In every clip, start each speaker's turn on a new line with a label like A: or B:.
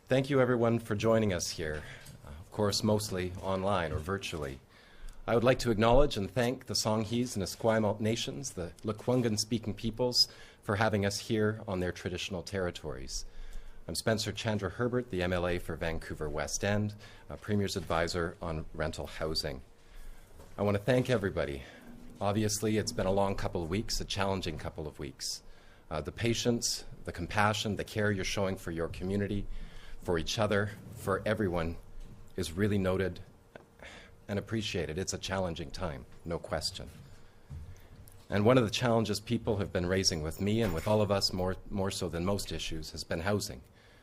A: Thank you everyone for joining us here, of course mostly online or virtually. I would like to acknowledge and thank the Songhees and Esquimalt nations, the Lekwungen-speaking peoples, for having us here on their traditional territories. I'm Spencer Chandra Herbert, the MLA for Vancouver-West End, Premier's advisor on rental housing. I want to thank everybody. Obviously, it's been a long couple of weeks, a challenging couple of weeks. The patience, the compassion, the care you're showing for your community, for each other, for everyone is really noted and appreciated. It's a challenging time, no question. And one of the challenges people have been raising with me and with all of us more so than most issues has been housing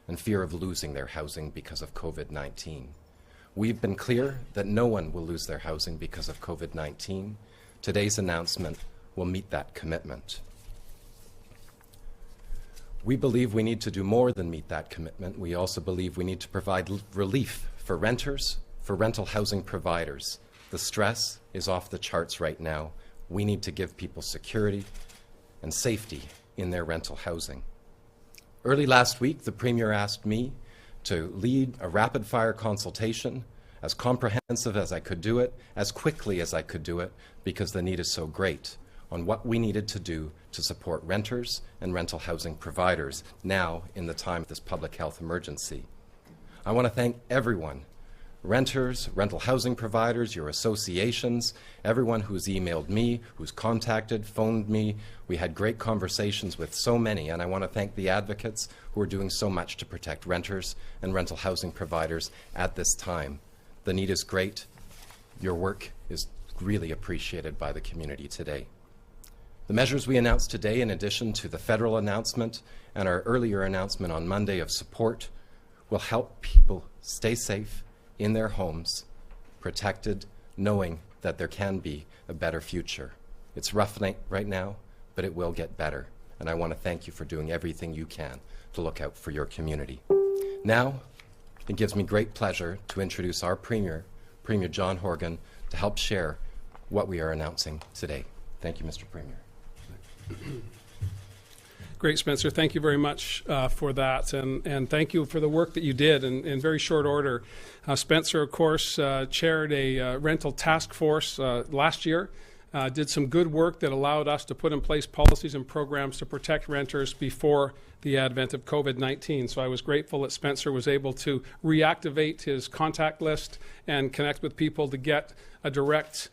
A: and fear of losing their housing because of COVID-19. We've been clear that no one will lose their housing because of COVID-19. Today's announcement will meet that commitment. We believe we need to do more than meet that commitment. We also believe we need to provide relief for renters, for rental housing providers. The stress is off the charts right now. We need to give people security and safety in their rental housing. Early last week, the Premier asked me to lead a rapid-fire consultation, as comprehensive as I could do it, as quickly as I could do it, because the need is so great, on what we needed to do to support renters and rental housing providers now in the time of this public health emergency. I want to thank everyone, renters, rental housing providers, your associations, everyone who's emailed me, who's contacted, phoned me. We had great conversations with so many, and I want to thank the advocates who are doing so much to protect renters and rental housing providers at this time. The need is great. Your work is really appreciated by the community today. The measures we announced today, in addition to the federal announcement and our earlier announcement on Monday of support, will help people stay safe in their homes, protected, knowing that there can be a better future. It's rough right now, but it will get better. And I want to thank you for doing everything you can to look out for your community. Now, it gives me great pleasure to introduce our Premier, Premier John Horgan, to help share what we are announcing today. Thank you, Mr. Premier.
B: Great, Spencer. Thank you very much for that, and thank you for the work that you did in very short order. Spencer, of course, chaired a rental task force last year, did some good work that allowed us to put in place policies and programs to protect renters before the advent of COVID-19. So I was grateful that Spencer was able to reactivate his contact list and connect with people to get a direct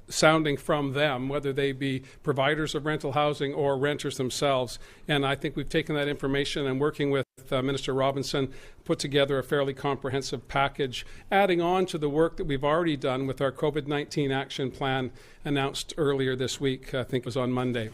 B: sounding from them, whether they be providers of rental housing or renters themselves. And I think we've taken that information and working with Minister Robinson, put together a fairly comprehensive package, adding on to the work that we've already done with our COVID-19 action plan announced earlier this week, I think it was on Monday.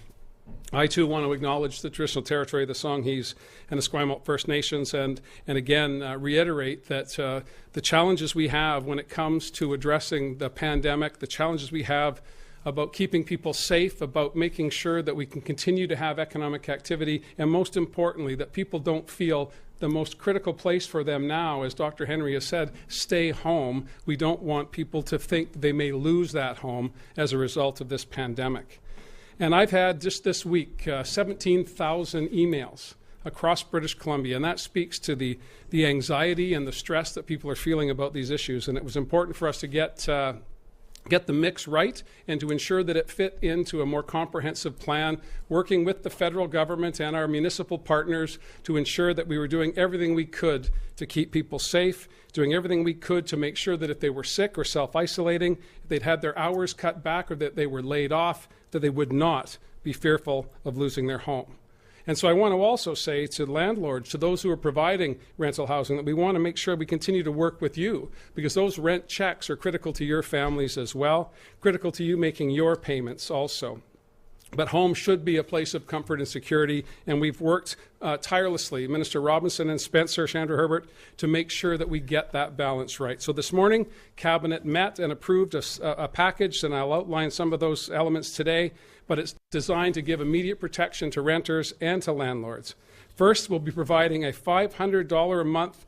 B: I too want to acknowledge the traditional territory of the Songhees and Esquimalt First Nations and again reiterate that the challenges we have when it comes to addressing the pandemic, the challenges we have about keeping people safe, about making sure that we can continue to have economic activity, and most importantly, that people don't feel the most critical place for them now, as Dr. Henry has said, stay home. We don't want people to think they may lose that home as a result of this pandemic. And I've had just this week 17,000 emails across British Columbia, and that speaks to the anxiety and the stress that people are feeling about these issues. And it was important for us to get the mix right and to ensure that it fit into a more comprehensive plan, working with the federal government and our municipal partners to ensure that we were doing everything we could to keep people safe, doing everything we could to make sure that if they were sick or self-isolating, if they'd had their hours cut back or that they were laid off, that they would not be fearful of losing their home. And so I want to also say to landlords, to those who are providing rental housing, that we want to make sure we continue to work with you, because those rent checks are critical to your families as well, critical to you making your payments also. But home should be a place of comfort and security, and we've worked tirelessly, Minister Robinson and Spencer Chandra Herbert, to make sure that we get that balance right. So this morning, Cabinet met and approved a package, and I'll outline some of those elements today, but it's designed to give immediate protection to renters and to landlords. First, we'll be providing a $500 a month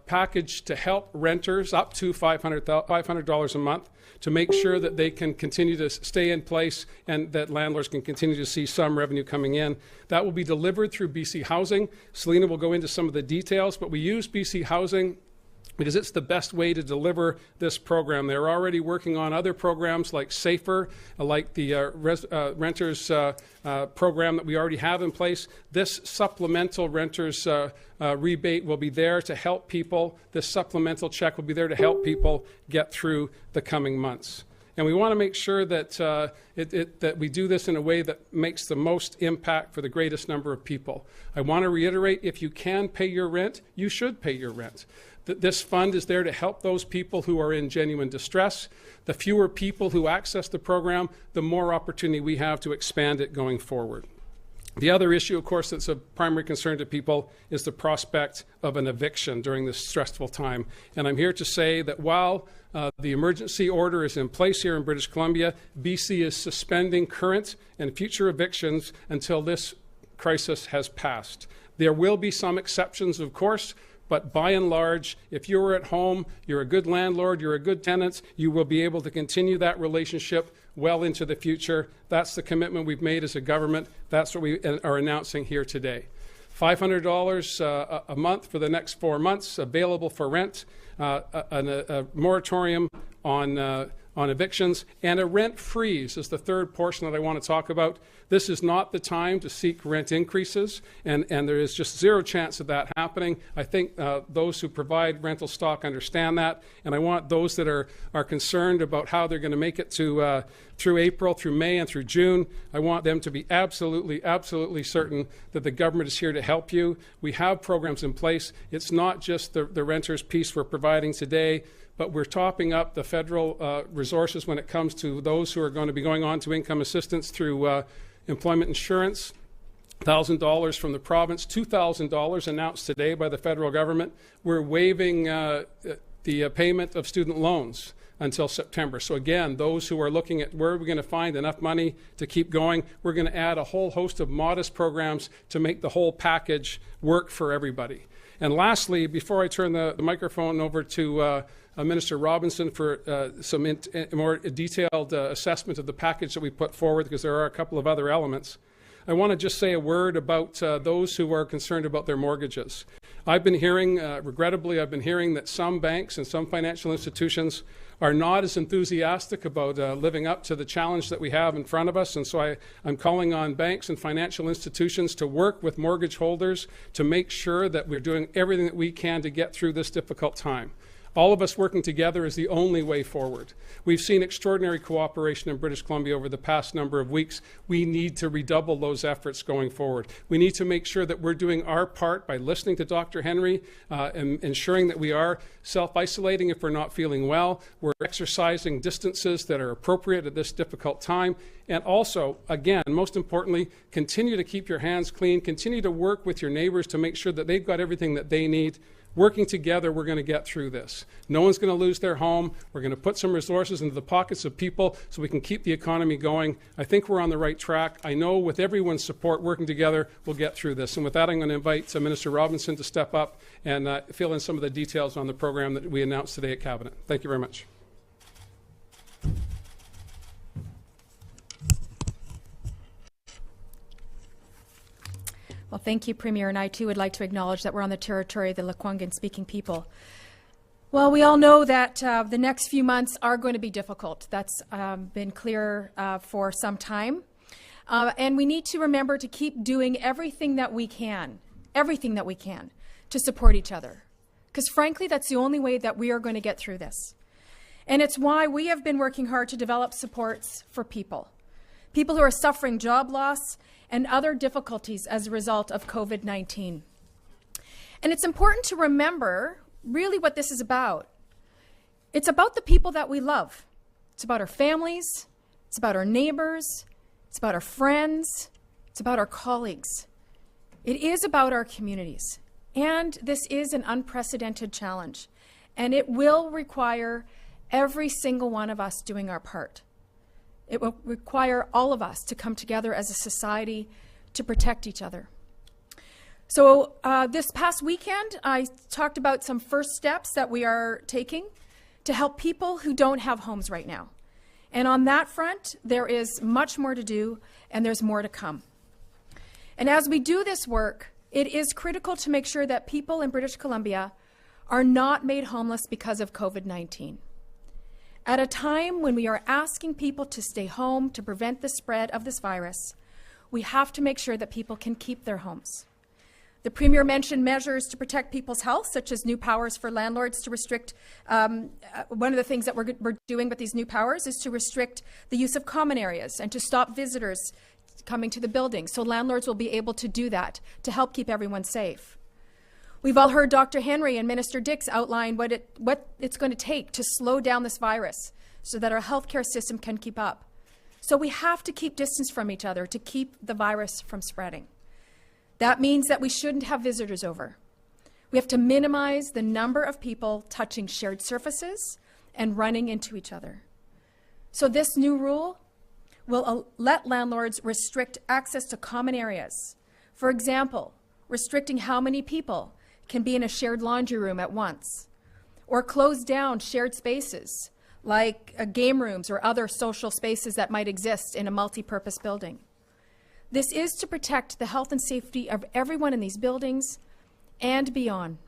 B: package to help renters up to $500 a month to make sure that they can continue to stay in place and that landlords can continue to see some revenue coming in. That will be delivered through BC Housing. Selina will go into some of the details, but we use BC Housing because it's the best way to deliver this program. They're already working on other programs like SAFER, like the renters program that we already have in place. This supplemental renters rebate will be there to help people. This supplemental check will be there to help people get through the coming months. And we want to make sure that, that we do this in a way that makes the most impact for the greatest number of people. I want to reiterate, if you can pay your rent, you should pay your rent. This fund is there to help those people who are in genuine distress. The fewer people who access the program, the more opportunity we have to expand it going forward. The other issue, of course, that's of primary concern to people is the prospect of an eviction during this stressful time. And I'm here to say that while the emergency order is in place here in British Columbia, BC is suspending current and future evictions until this crisis has passed. There will be some exceptions, of course, but by and large, if you're at home, you're a good landlord, you're a good tenant, you will be able to continue that relationship well into the future. That's the commitment we've made as a government. That's what we are announcing here today. $500 a month for the next 4 months, available for rent, a moratorium on evictions, and a rent freeze is the third portion that I want to talk about. This is not the time to seek rent increases, and there is just zero chance of that happening. I think those who provide rental stock understand that, and I want those that are concerned about how they're going to make it to through April, through May, and through June, I want them to be absolutely certain that the government is here to help you. We have programs in place. It's not just the renters piece we're providing today, but we're topping up the federal resources when it comes to those who are going to be going on to income assistance through employment insurance. $1,000 from the province, $2,000 announced today by the federal government. We're waiving the payment of student loans until September. So again, those who are looking at where we're going to find enough money to keep going, we're going to add a whole host of modest programs to make the whole package work for everybody. And lastly, before I turn the microphone over to Minister Robinson for some more detailed assessment of the package that we put forward, because there are a couple of other elements, I want to just say a word about those who are concerned about their mortgages. I've been hearing, regrettably, I've been hearing that some banks and some financial institutions are not as enthusiastic about living up to the challenge that we have in front of us. And so I'm calling on banks and financial institutions to work with mortgage holders to make sure that we're doing everything that we can to get through this difficult time. All of us working together is the only way forward. We've seen extraordinary cooperation in British Columbia over the past number of weeks. We need to redouble those efforts going forward. We need to make sure that we're doing our part by listening to Dr. Henry and ensuring that we are self-isolating if we're not feeling well. We're exercising distances that are appropriate at this difficult time. And also, again, most importantly, continue to keep your hands clean. Continue to work with your neighbors to make sure that they've got everything that they need. Working together, we're going to get through this. No one's going to lose their home. We're going to put some resources into the pockets of people so we can keep the economy going. I think we're on the right track. I know with everyone's support, working together, we'll get through this. And with that, I'm going to invite Minister Robinson to step up and fill in some of the details on the program that we announced today at Cabinet. Thank you very much.
C: Well, thank you, Premier, and I too would like to acknowledge that we're on the territory of the Lekwungen-speaking people. Well, we all know that the next few months are going to be difficult. That's been clear for some time. And we need to remember to keep doing everything that we can to support each other. Because frankly, that's the only way that we are going to get through this. And it's why we have been working hard to develop supports for people who are suffering job loss and other difficulties as a result of COVID-19. And it's important to remember really what this is about. It's about the people that we love. It's about our families, it's about our neighbors, it's about our friends, it's about our colleagues. It is about our communities. And this is an unprecedented challenge. And it will require every single one of us doing our part. It will require all of us to come together as a society to protect each other. So this past weekend, I talked about some first steps that we are taking to help people who don't have homes right now. And on that front, there is much more to do, and there's more to come. And as we do this work, it is critical to make sure that people in British Columbia are not made homeless because of COVID-19. At a time when we are asking people to stay home to prevent the spread of this virus, we have to make sure that people can keep their homes. The Premier mentioned measures to protect people's health, such as new powers for landlords to restrict. One of the things that we're doing with these new powers is to restrict the use of common areas and to stop visitors coming to the building. So landlords will be able to do that to help keep everyone safe. We've all heard Dr. Henry and Minister Dix outline what it's going to take to slow down this virus so that our healthcare system can keep up. So we have to keep distance from each other to keep the virus from spreading. That means that we shouldn't have visitors over. We have to minimize the number of people touching shared surfaces and running into each other. So this new rule will let landlords restrict access to common areas. For example, restricting how many people can be in a shared laundry room at once, or close down shared spaces like game rooms or other social spaces that might exist in a multi-purpose building. This is to protect the health and safety of everyone in these buildings and beyond.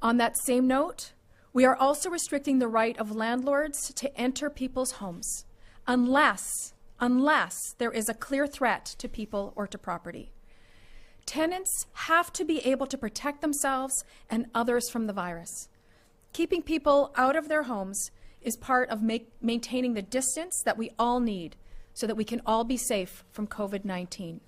C: On that same note, we are also restricting the right of landlords to enter people's homes unless there is a clear threat to people or to property. Tenants have to be able to protect themselves and others from the virus. Keeping people out of their homes is part of maintaining the distance that we all need so that we can all be safe from COVID-19.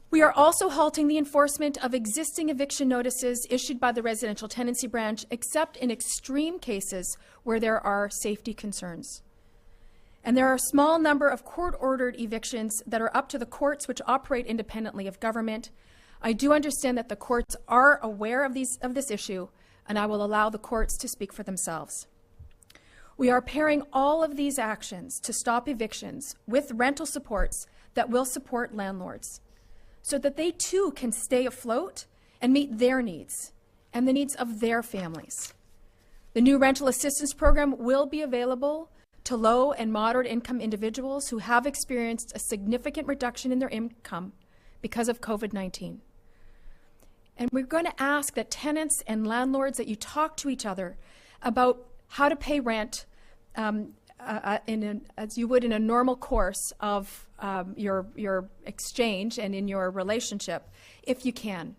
C: We are also halting the enforcement of existing eviction notices issued by the residential tenancy branch, except in extreme cases where there are safety concerns. And there are a small number of court-ordered evictions that are up to the courts, which operate independently of government. I do understand that the courts are aware of this issue, and I will allow the courts to speak for themselves. We are pairing all of these actions to stop evictions with rental supports that will support landlords so that they too can stay afloat and meet their needs and the needs of their families. The new rental assistance program will be available to low and moderate income individuals who have experienced a significant reduction in their income because of COVID-19. And we're going to ask that tenants and landlords that you talk to each other about how to pay rent as you would in a normal course of your exchange and in your relationship, if you can.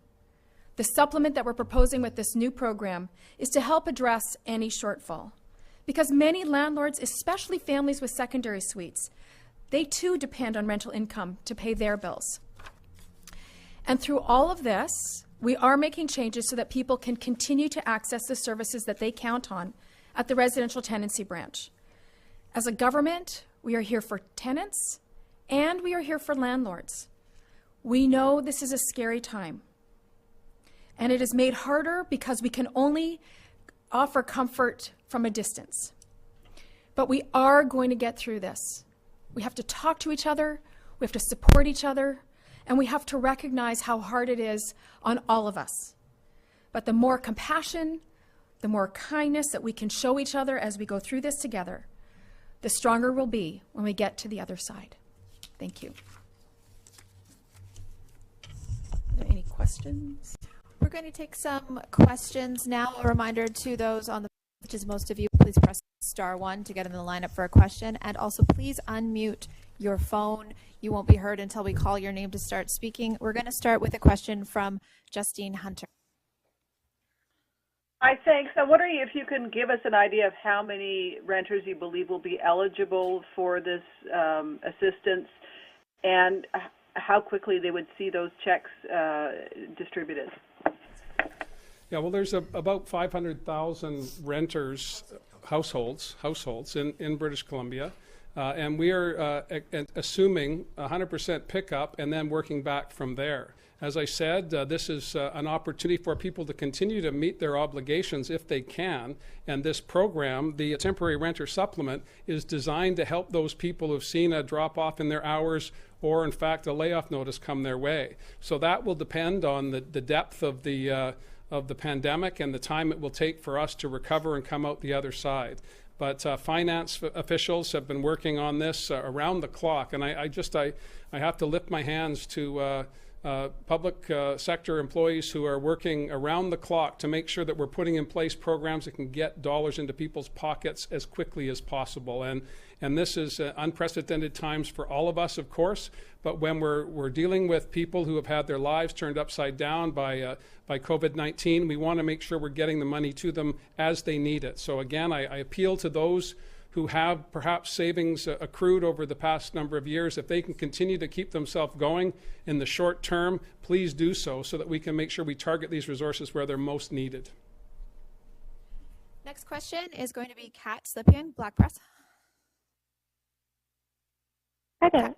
C: The supplement that we're proposing with this new program is to help address any shortfall. Because many landlords, especially families with secondary suites, they too depend on rental income to pay their bills. And through all of this, we are making changes so that people can continue to access the services that they count on at the residential tenancy branch. As a government, we are here for tenants and we are here for landlords. We know this is a scary time, and it is made harder because we can only offer comfort from a distance. But we are going to get through this. We have to talk to each other, we have to support each other, and we have to recognize how hard it is on all of us. But the more compassion, the more kindness that we can show each other as we go through this together, the stronger we'll be when we get to the other side. Thank you. Are there any questions?
D: We're going to take some questions now. A reminder to those on the phone, which is most of you, please press *1 to get in the lineup for a question. And also please unmute your phone. You won't be heard until we call your name to start speaking. We're going to start with a question from Justine Hunter.
E: Hi, thanks. I'm wondering if you can give us an idea of how many renters you believe will be eligible for this assistance and how quickly they would see those checks distributed.
B: Yeah, well, there's about 500,000 renters, households in British Columbia, and we are assuming 100% pickup and then working back from there. As I said, this is an opportunity for people to continue to meet their obligations if they can. And this program, the Temporary Renter Supplement, is designed to help those people who've seen a drop-off in their hours or, in fact, a layoff notice come their way. So that will depend on the depth of the pandemic and the time it will take for us to recover and come out the other side. But finance officials have been working on this around the clock, and I have to lift my hands to public sector employees who are working around the clock to make sure that we're putting in place programs that can get dollars into people's pockets as quickly as possible. And this is unprecedented times for all of us, of course, but when we're dealing with people who have had their lives turned upside down by COVID-19, we want to make sure we're getting the money to them as they need it. So again, I appeal to those who have perhaps savings accrued over the past number of years. If they can continue to keep themselves going in the short term, please do so that we can make sure we target these resources where they're most needed.
D: Next question is going to be Kat Slipian, Black Press.
F: Hi there.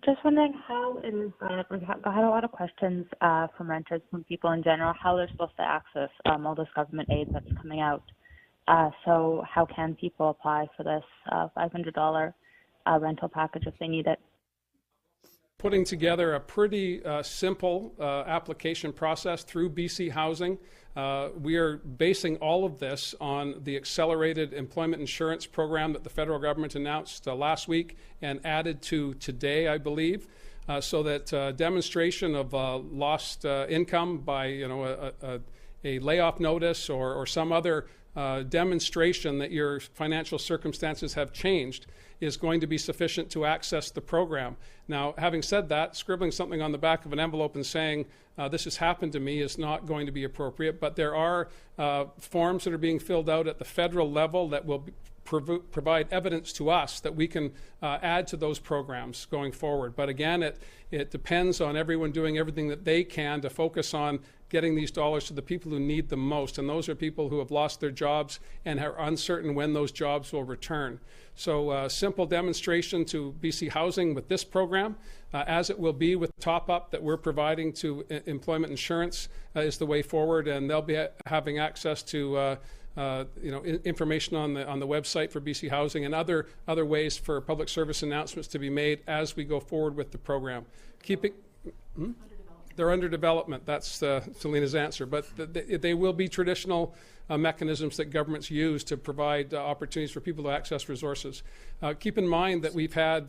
F: Just wondering how it is, we've had a lot of questions from renters, from people in general, how they're supposed to access all this government aid that's coming out. So how can people apply for this $500 rental package if they need it?
B: Putting together a pretty simple application process through BC Housing. We are basing all of this on the accelerated employment insurance program that the federal government announced last week and added to today, I believe, so that demonstration of lost income by a layoff notice or some other demonstration that your financial circumstances have changed is going to be sufficient to access the program. Now, having said that, scribbling something on the back of an envelope and saying, this has happened to me is not going to be appropriate, but there are forms that are being filled out at the federal level that will provide evidence to us that we can add to those programs going forward. But again, it depends on everyone doing everything that they can to focus on getting these dollars to the people who need them most. And those are people who have lost their jobs and are uncertain when those jobs will return. So simple demonstration to BC Housing with this program, as it will be with the top-up that we're providing to employment insurance is the way forward. And they'll be having access to information on the website for BC Housing and other ways for public service announcements to be made as we go forward with the program. They're under development. That's Selina's answer. But they will be traditional mechanisms that governments use to provide opportunities for people to access resources. Keep in mind that we've had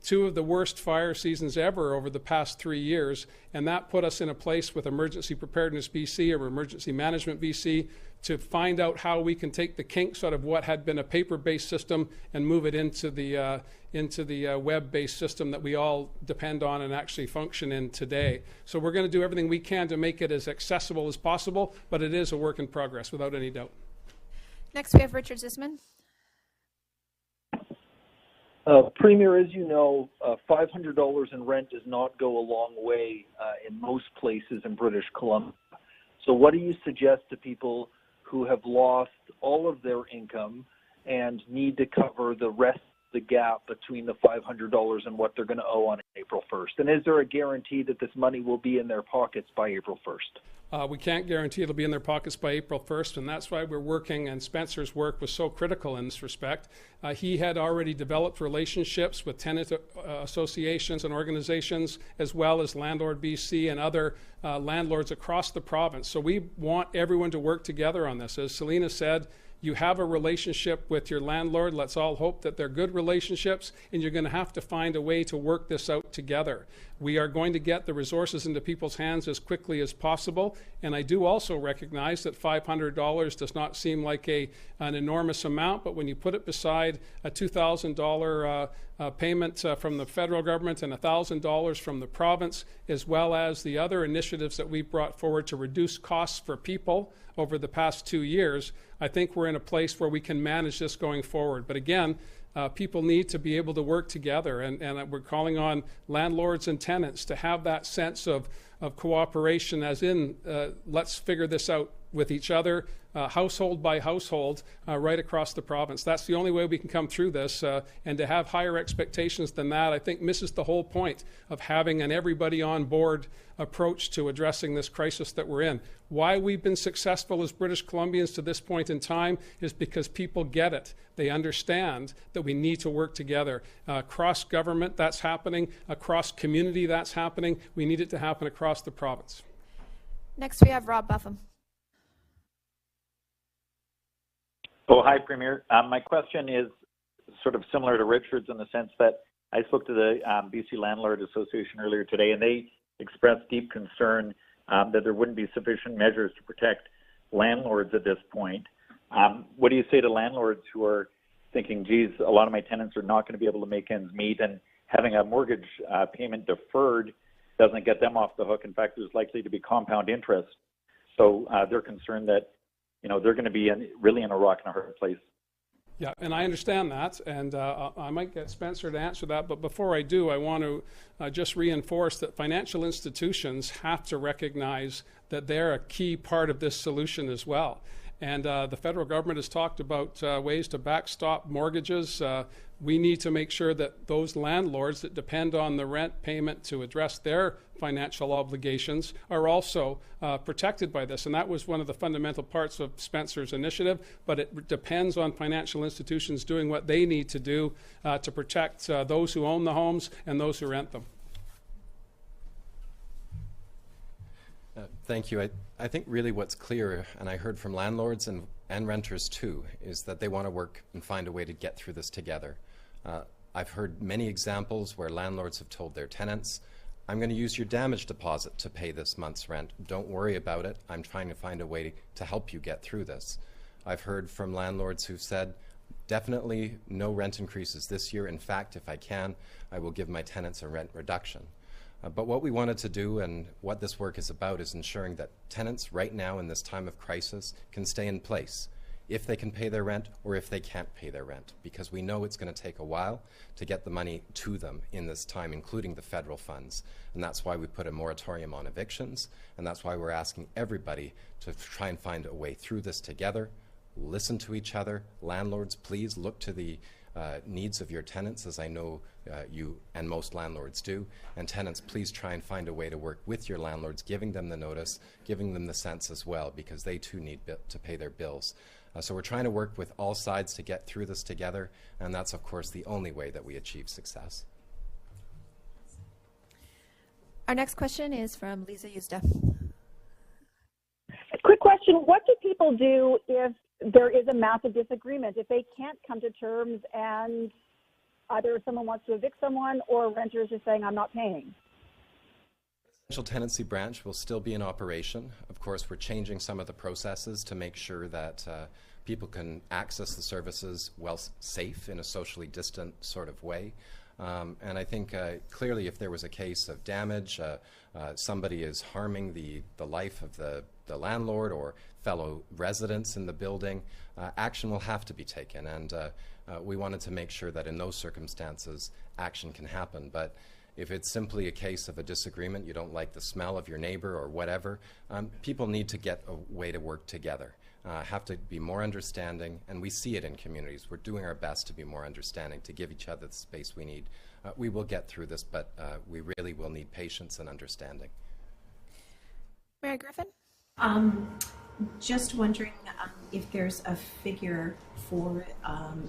B: two of the worst fire seasons ever over the past 3 years, and that put us in a place with Emergency Preparedness BC or Emergency Management BC to find out how we can take the kinks out of what had been a paper-based system and move it into the web-based system that we all depend on and actually function in today. So we're going to do everything we can to make it as accessible as possible, but it is a work in progress, without any doubt.
D: Next, we have Richard Zisman.
G: Premier, as you know, $500 in rent does not go a long way in most places in British Columbia. So what do you suggest to people who have lost all of their income and need to cover the rest of the gap between the $500 and what they're going to owe on April 1st? And is there a guarantee that this money will be in their pockets by April 1st?
B: We can't guarantee it'll be in their pockets by April 1st, and that's why we're working, and Spencer's work was so critical in this respect. He had already developed relationships with tenant associations and organizations, as well as Landlord BC and other landlords across the province. So we want everyone to work together on this. As Selina said, you have a relationship with your landlord. Let's all hope that they're good relationships, and you're going to have to find a way to work this out together. We are going to get the resources into people's hands as quickly as possible, and I do also recognize that $500 does not seem like an enormous amount, but when you put it beside a $2,000 payment from the federal government and $1,000 from the province, as well as the other initiatives that we've brought forward to reduce costs for people over the past 2 years, I think we're in a place where we can manage this going forward. But again, people need to be able to work together, and we're calling on landlords and tenants to have that sense of cooperation, as in let's figure this out with each other, household by household, right across the province. That's the only way we can come through this, and to have higher expectations than that, I think, misses the whole point of having an everybody on board approach to addressing this crisis that we're in. Why we've been successful as British Columbians to this point in time is because people get it. They understand that we need to work together. Across government, that's happening. Across community, that's happening. We need it to happen across the province.
D: Next, we have Rob Buffum.
H: Oh, hi, Premier. My question is sort of similar to Richard's in the sense that I spoke to the BC Landlord Association earlier today, and they expressed deep concern that there wouldn't be sufficient measures to protect landlords at this point. What do you say to landlords who are thinking, geez, a lot of my tenants are not going to be able to make ends meet, and having a mortgage payment deferred doesn't get them off the hook. In fact, there's likely to be compound interest. So they're concerned that, they're going to be really in a rock and a hard place.
B: Yeah, and I understand that, and I might get Spencer to answer that, but before I do, I want to just reinforce that financial institutions have to recognize that they're a key part of this solution as well. And the federal government has talked about ways to backstop mortgages. We need to make sure that those landlords that depend on the rent payment to address their financial obligations are also protected by this. And that was one of the fundamental parts of Spencer's initiative, but it depends on financial institutions doing what they need to do to protect those who own the homes and those who rent them.
A: Thank you. I think really what's clear, and I heard from landlords and renters too, is that they want to work and find a way to get through this together. I've heard many examples where landlords have told their tenants, I'm going to use your damage deposit to pay this month's rent. Don't worry about it. I'm trying to find a way to help you get through this. I've heard from landlords who've said, definitely no rent increases this year. In fact, if I can, I will give my tenants a rent reduction. But what we wanted to do and what this work is about is ensuring that tenants right now in this time of crisis can stay in place if they can pay their rent or if they can't pay their rent, because we know it's going to take a while to get the money to them in this time, including the federal funds. And that's why we put a moratorium on evictions, and that's why we're asking everybody to try and find a way through this together, listen to each other. Landlords, please look to the needs of your tenants, as I know you and most landlords do. And tenants, please try and find a way to work with your landlords, giving them the notice, giving them the sense as well, because they too need to pay their bills. So we're trying to work with all sides to get through this together, and that's of course the only way that we achieve success.
D: Our next question is from Lisa Yuzda.
I: A quick question. What do people do if there is a massive disagreement, if they can't come to terms and either someone wants to evict someone or renters are saying, I'm not paying?
A: Residential tenancy branch will still be in operation. Of course, we're changing some of the processes to make sure that people can access the services while safe in a socially distant sort of way. And I think clearly if there was a case of damage, somebody is harming the life of the landlord or fellow residents in the building, action will have to be taken. And we wanted to make sure that in those circumstances, action can happen. But if it's simply a case of a disagreement, you don't like the smell of your neighbor or whatever, people need to get a way to work together. Have to be more understanding, and we see it in communities. We're doing our best to be more understanding, to give each other the space we need. We will get through this, but we really will need patience and understanding.
D: Mary Griffin?
J: Just wondering if there's a figure for,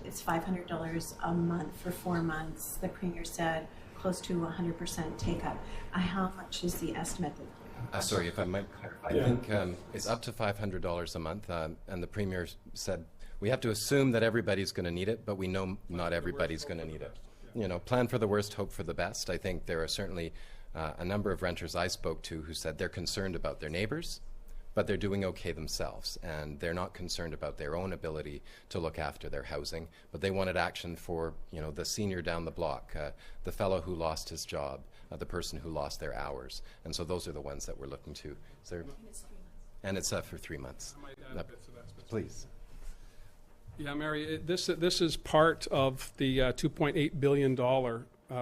J: it's $500 a month for 4 months. The Premier said close to 100% take-up. How much is the estimate?
A: Sorry, if I might clarify. I think it's up to $500 a month, and the Premier said we have to assume that everybody's going to need it, but we know not everybody's going to need it. You know, plan for the worst, hope for the best. I think there are certainly a number of renters I spoke to who said they're concerned about their neighbors, but they're doing okay themselves, and they're not concerned about their own ability to look after their housing, but they wanted action for, you know, the senior down the block, the fellow who lost his job, the person who lost their hours. And so those are the ones that we're looking to. Is there, and it's for 3 months.
B: I might add a bit to that.
A: Please.
B: Yeah, Mary, this is part of the $2.8 billion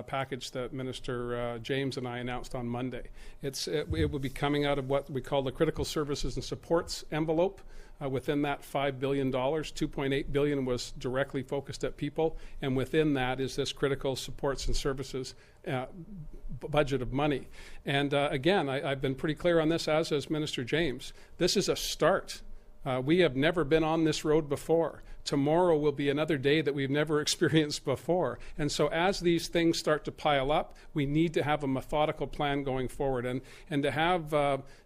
B: package that Minister James and I announced on Monday. It will be coming out of what we call the Critical Services and Supports envelope. Within that $5 billion, $2.8 billion was directly focused at people, and within that is this critical supports and services budget of money. And again, I've been pretty clear on this, as has Minister James. This is a start. We have never been on this road before. Tomorrow will be another day that we've never experienced before. And so as these things start to pile up, we need to have a methodical plan going forward. And to have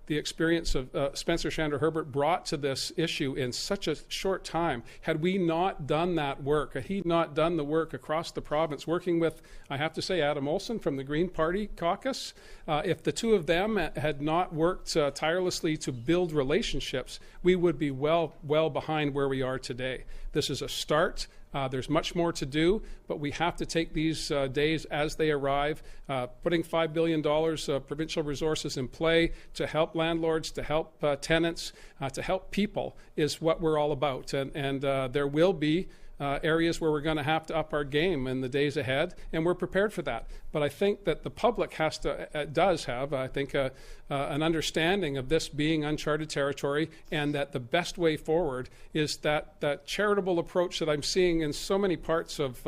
B: the experience of Spencer Chandra Herbert brought to this issue in such a short time, had we not done that work, had he not done the work across the province, working with, I have to say, Adam Olsen from the Green Party caucus, if the two of them had not worked tirelessly to build relationships, we would be well behind where we are today. This is a start. There's much more to do, but we have to take these days as they arrive, putting $5 billion of provincial resources in play to help landlords, to help tenants, to help people is what we're all about. And there will be areas where we're going to have to up our game in the days ahead, and we're prepared for that. But I think that the public does have, I think, an understanding of this being uncharted territory, and that the best way forward is that charitable approach that I'm seeing in so many parts of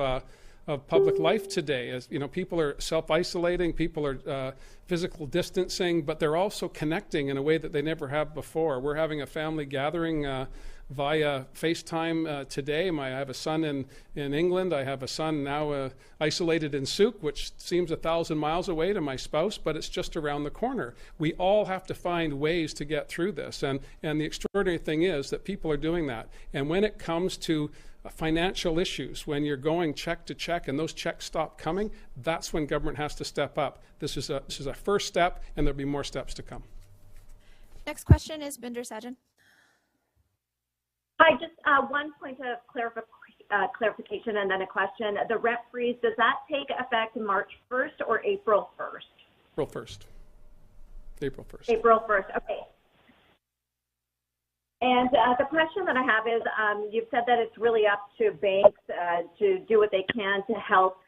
B: public life today. As you know, people are self-isolating, people are physical distancing, but they're also connecting in a way that they never have before. We're having a family gathering via FaceTime today. I have a son in England. I have a son now isolated in Souk, which seems 1,000 miles away to my spouse, but it's just around the corner. We all have to find ways to get through this. And the extraordinary thing is that people are doing that. And when it comes to financial issues, when you're going check to check and those checks stop coming, that's when government has to step up. This is a first step, and there'll be more steps to come.
D: Next question is Binder Sajan.
K: Hi, just one point of clarification and then a question. The rent freeze, does that take effect March 1st or April 1st?
B: April 1st. April 1st.
K: April 1st, okay. And the question that I have is, you've said that it's really up to banks to do what they can to help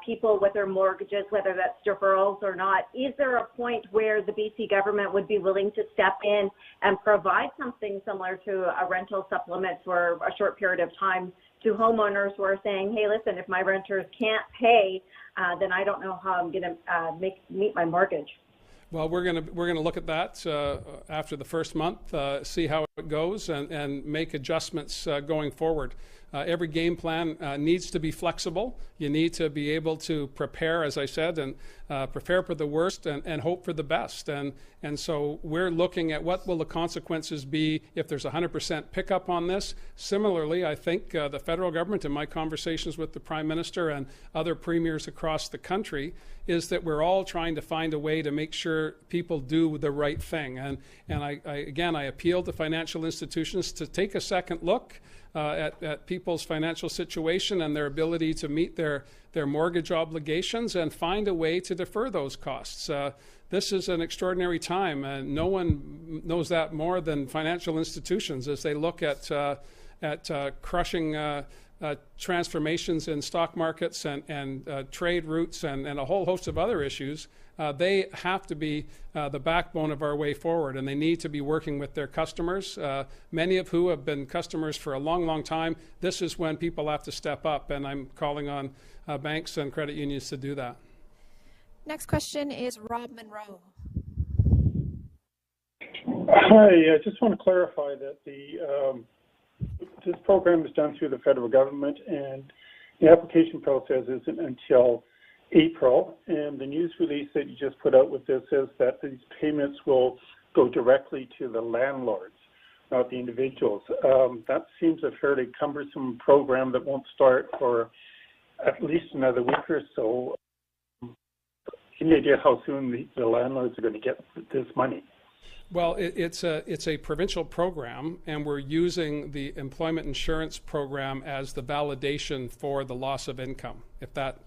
K: people with their mortgages, whether that's deferrals or not. Is there a point where the BC government would be willing to step in and provide something similar to a rental supplement for a short period of time to homeowners who are saying, hey, listen, if my renters can't pay, then I don't know how I'm going to meet my mortgage?
B: Well, we're gonna look at that after the first month, see how it goes, and make adjustments going forward. Every game plan needs to be flexible. You need to be able to prepare, as I said, and prepare for the worst and hope for the best. And so we're looking at what will the consequences be if there's 100% pickup on this. Similarly, I think the federal government, in my conversations with the Prime Minister and other premiers across the country, is that we're all trying to find a way to make sure people do the right thing. And I appeal to financial institutions to take a second look at people's financial situation and their ability to meet their mortgage obligations and find a way to defer those costs. This is an extraordinary time, and no one knows that more than financial institutions as they look at crushing transformations in stock markets and trade routes and a whole host of other issues. They have to be the backbone of our way forward, and they need to be working with their customers, many of who have been customers for a long, long time. This is when people have to step up, and I'm calling on banks and credit unions to do that.
D: Next question is Rob Monroe.
L: Hi, I just want to clarify that this program is done through the federal government, and the application process isn't until April. And the news release that you just put out with this says that these payments will go directly to the landlords, not the individuals. That seems a fairly cumbersome program that won't start for at least another week or so. Any idea how soon the landlords are going to get this money?
B: Well, it's a provincial program, and we're using the employment insurance program as the validation for the loss of income, if that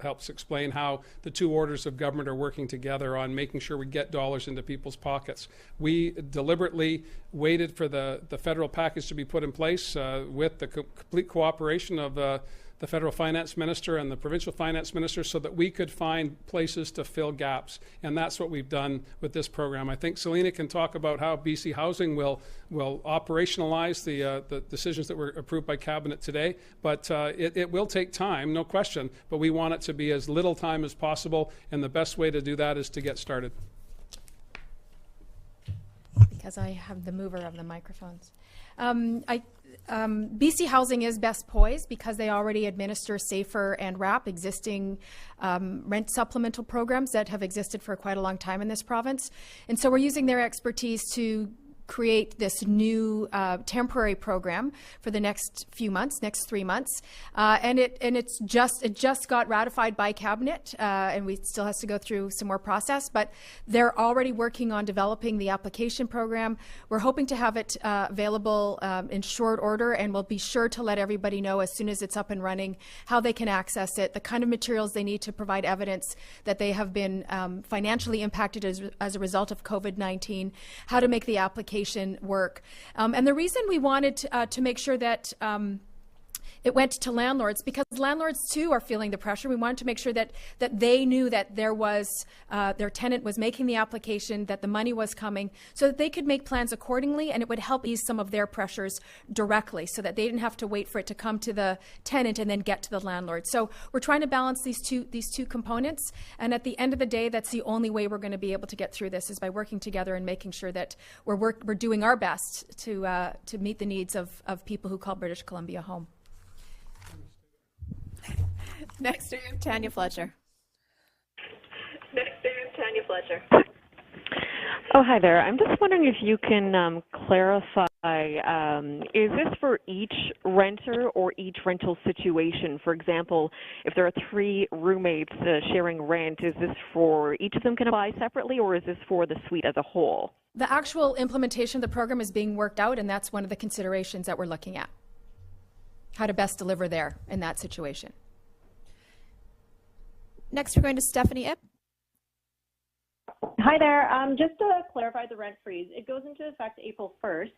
B: helps explain how the two orders of government are working together on making sure we get dollars into people's pockets. We deliberately waited for the federal package to be put in place with the complete cooperation of the the federal finance minister and the provincial finance minister so that we could find places to fill gaps. And that's what we've done with this program. I think Selina can talk about how BC Housing will operationalize the decisions that were approved by Cabinet today. But it will take time, no question, but we want it to be as little time as possible, and the best way to do that is to get started.
C: Because I have the mover of the microphones. BC Housing is best poised because they already administer SAFER and RAP, existing rent supplemental programs that have existed for quite a long time in this province. And so we're using their expertise to create this new temporary program for the next few months, next 3 months, and it just got ratified by Cabinet, and we still has to go through some more process. But they're already working on developing the application program. We're hoping to have it available in short order, and we'll be sure to let everybody know as soon as it's up and running how they can access it, the kind of materials they need to provide evidence that they have been financially impacted as a result of COVID-19, how to make the application work. And the reason we wanted to make sure that it went to landlords, because landlords too are feeling the pressure. We wanted to make sure that they knew that there was their tenant was making the application, that the money was coming, so that they could make plans accordingly, and it would help ease some of their pressures directly, so that they didn't have to wait for it to come to the tenant and then get to the landlord. So we're trying to balance these two components, and at the end of the day, that's the only way we're going to be able to get through this, is by working together and making sure that we're doing our best to meet the needs of people who call British Columbia home.
D: Next, we have Tanya Fletcher.
M: Oh, hi there. I'm just wondering if you can clarify, is this for each renter or each rental situation? For example, if there are 3 roommates sharing rent, is this for each of them can apply separately, or is this for the suite as a whole?
C: The actual implementation of the program is being worked out, and that's one of the considerations that we're looking at. How to best deliver there in that situation.
D: Next, we're going to Stephanie Ip.
K: Hi there. Just to clarify the rent freeze, it goes into effect April 1st.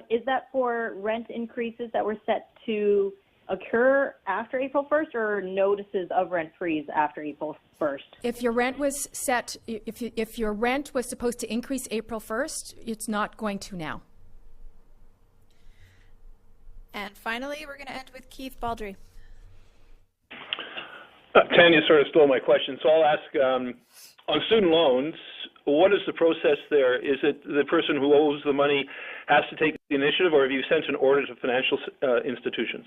K: Is that for rent increases that were set to occur after April 1st, or notices of rent freeze after April 1st?
C: If your rent was set, if your rent was supposed to increase April 1st, it's not going to now.
D: And finally, we're going to end with Keith Baldry.
N: Tanya sort of stole my question, so I'll ask, on student loans, what is the process there? Is it the person who owes the money has to take the initiative, or have you sent an order to financial institutions?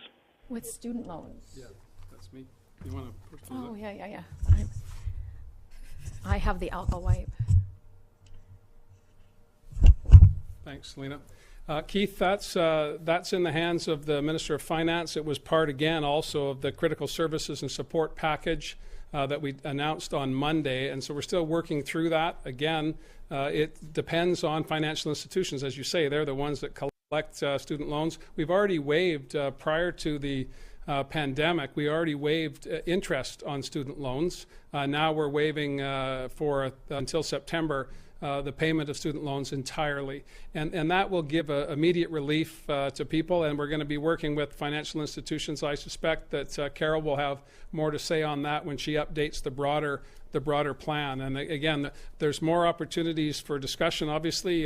C: With student loans?
B: Yeah, that's me. You want to push through
C: Oh, yeah. I have the alcohol wipe.
B: Thanks, Selina. Keith, that's in the hands of the Minister of Finance. It was part, again, also of the critical services and support package that we announced on Monday, and so we're still working through that. Again, it depends on financial institutions. As you say, they're the ones that collect student loans. We've already waived, prior to the pandemic, we already waived interest on student loans. Now we're waiving until September the payment of student loans entirely. And that will give immediate relief to people, and we're going to be working with financial institutions. I suspect that Carol will have more to say on that when she updates the broader plan. And again, there's more opportunities for discussion. Obviously,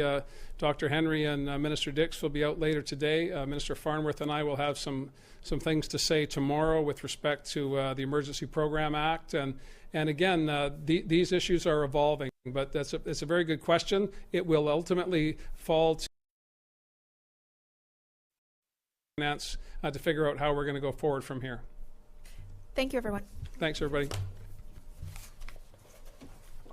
B: Dr. Henry and Minister Dix will be out later today. Minister Farnworth and I will have some things to say tomorrow with respect to the Emergency Program Act. And again, these issues are evolving, but it's a very good question. It will ultimately fall to finance to figure out how we're going to go forward from here.
D: Thank you, everyone.
B: Thanks, everybody.